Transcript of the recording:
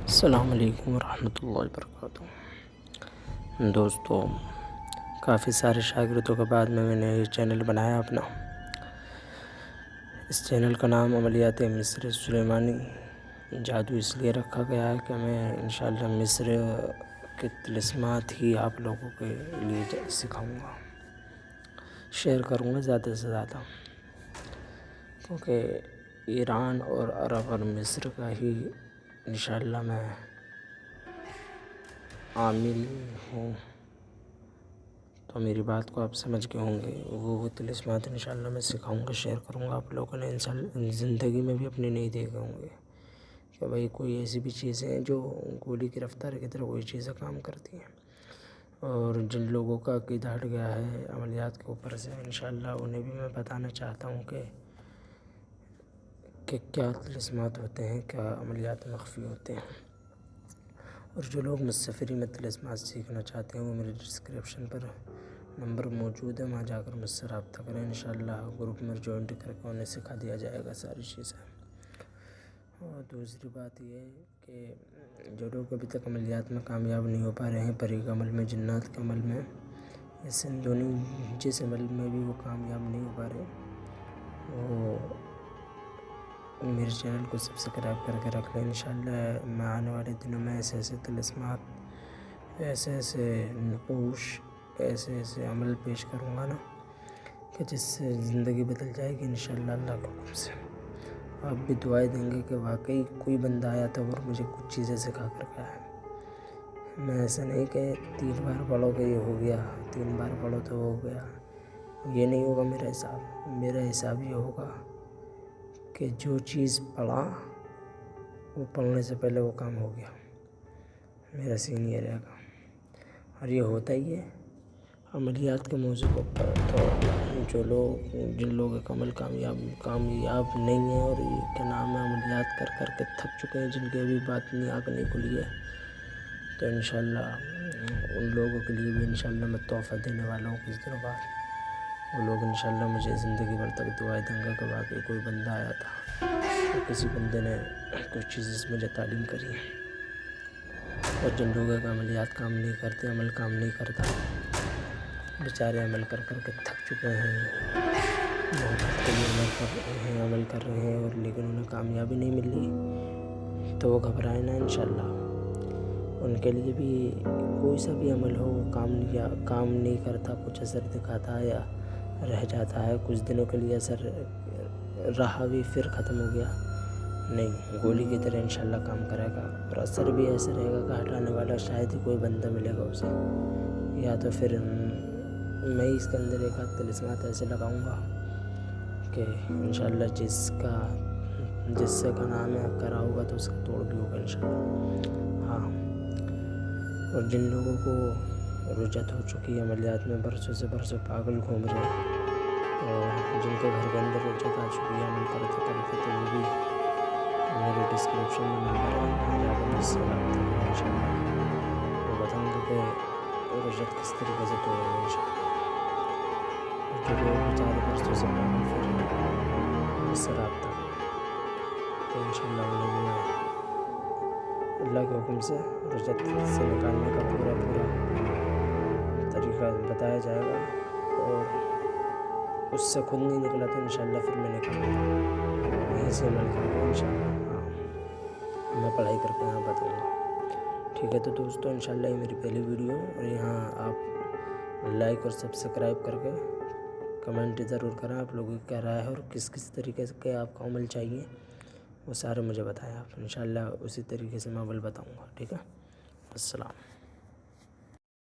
السلام علیکم ورحمۃ اللہ وبرکاتہ۔ دوستو، کافی سارے شاگردوں کے بعد میں نے یہ چینل بنایا اپنا۔ اس چینل کا نام عملیات مصر سلیمانی جادو اس لیے رکھا گیا ہے کہ میں انشاءاللہ مصر کے طلسمات ہی آپ لوگوں کے لیے سکھاؤں گا، شیئر کروں گا زیادہ سے زیادہ، کیونکہ ایران اور عرب اور مصر کا ہی انشاءاللہ میں عامل ہوں، تو میری بات کو آپ سمجھ کے ہوں گے۔ وہ طلسمات انشاءاللہ میں سکھاؤں گا، شیئر کروں گا، آپ لوگوں نے زندگی میں بھی اپنے نہیں دیکھے ہوں گے کہ بھائی کوئی ایسی بھی چیزیں ہیں جو گولی کی رفتار کی طرح وہی چیزیں کام کرتی ہیں، اور جن لوگوں کا عقیدہ ہٹ گیا ہے عملیات کے اوپر سے، انشاءاللہ انہیں بھی میں بتانا چاہتا ہوں کہ کیا طلسمات ہوتے ہیں، کیا عملیات مخفی ہوتے ہیں۔ اور جو لوگ مجھ سے فری میں طلسمات سیکھنا چاہتے ہیں وہ میرے ڈسکرپشن پر نمبر موجود ہے، وہاں جا کر مجھ سے رابطہ کریں، انشاءاللہ گروپ میں جوائنٹ کر کے انہیں سکھا دیا جائے گا ساری چیزیں۔ اور دوسری بات یہ ہے کہ جو لوگ ابھی تک عملیات میں کامیاب نہیں ہو پا رہے ہیں، پری کے عمل میں، جنات کے عمل میں، یا سندونی جس عمل میں بھی وہ کامیاب نہیں ہو پا رہے، وہ میرے چینل کو سبسکرائب کر کے رکھ لیں۔ انشاءاللہ میں آنے والے دنوں میں ایسے ایسے طلسمات، ایسے ایسے نقوش، ایسے ایسے عمل پیش کروں گا نا کہ جس سے زندگی بدل جائے گی انشاءاللہ اللہ کے حکم سے۔ آپ بھی دعائیں دیں گے کہ واقعی کوئی بندہ آیا تھا اور مجھے کچھ چیزیں سکھا کر گیا ہے۔ میں ایسا نہیں کہ 3 بار پڑھو کہ یہ ہو گیا، 3 بار پڑھو تو ہو گیا، یہ نہیں ہوگا میرا حساب۔ میرا حساب یہ ہوگا کہ جو چیز پڑھا وہ پڑھنے سے پہلے وہ کام ہو گیا، میرا سین یہ رہے گا۔ اور یہ ہوتا ہی ہے عملیات کے موضوع پر، تو جن لوگوں کا عمل کامیاب نہیں ہے اور یہ کیا نام ہے عملیات کر کر کے تھک چکے ہیں، جن کی ابھی بات آنکھ نہیں کھلی ہے، تو انشاءاللہ ان لوگوں کے لیے بھی انشاءاللہ میں تحفہ دینے والا ہوں کچھ دنوں بعد۔ وہ لوگ انشاءاللہ مجھے زندگی بھر تک دعائیں دیں گے کہ واقعی کوئی بندہ آیا تھا، کسی بندے نے کچھ چیزیں مجھے تعلیم کری ہیں۔ اور جن لوگوں کا عملیات کام نہیں کرتے، عمل کام نہیں کرتا، بیچارے عمل کر کر کے تھک چکے ہیں، محبت کے لیے عمل کر رہے ہیں اور لیکن انہیں کامیابی نہیں مل رہی، تو وہ گھبرائیں نہ، انشاءاللہ ان کے لیے بھی کوئی سا بھی عمل ہو کام نہیں کرتا، کچھ اثر دکھاتا ہے یا رہ جاتا ہے، کچھ دنوں کے لیے اثر رہا بھی پھر ختم ہو گیا، نہیں، گولی کی طرح انشاءاللہ کام کرے گا، اور اثر بھی ایسے رہے گا کہ ہٹانے والا شاید ہی کوئی بندہ ملے گا اسے، یا تو پھر میں اس کے اندر ایک آدھ طلسمات ایسے لگاؤں گا کہ انشاءاللہ جس سے کا نام ہے کرا ہوگا تو اس کا توڑ بھی ہوگا انشاءاللہ۔ ہاں، اور جن لوگوں کو رجعت ہو چکی ہے عملیات میں، برسوں سے برسوں پاگل گھوم رہے ہیں، اور جن کے گھر کے اندر رجعت آ چکی ہے عمل کرتے کرتے، تو وہ بھی میرے ڈسکرپشن میں نمبر ہے، وہاں جا کر مجھ سے رابطہ کریں، انشاءاللہ وہ بتاؤں گا کہ رجعت کس طریقے سے توڑیں گے انشاءاللہ۔ اور جو لوگ بیچارے برسوں سے پاگل پھر رہے ہیں مجھ سے رابطہ کریں، تو انشاءاللہ انہیں بھی میں اللہ کے حکم سے رجعت سے نکالنے کا پورا طریقہ بتایا جائے گا، اور اس سے خود نہیں نکلا تو انشاءاللہ پھر میں نکالوں گا یہیں سے عمل کر کے انشاءاللہ۔ ہاں، میں پڑھائی کر کے یہاں بتاؤں گا، ٹھیک ہے۔ تو دوستو انشاءاللہ یہ میری پہلی ویڈیو ہے، اور یہاں آپ لائک اور سبسکرائب کر کے کمنٹ ضرور کریں آپ لوگوں کی کیا رائے ہے، اور کس طریقے سے کہ آپ کو عمل چاہیے وہ سارے مجھے بتائیں آپ، انشاءاللہ اسی طریقے سے میں عمل بتاؤں گا، ٹھیک ہے۔ السلام۔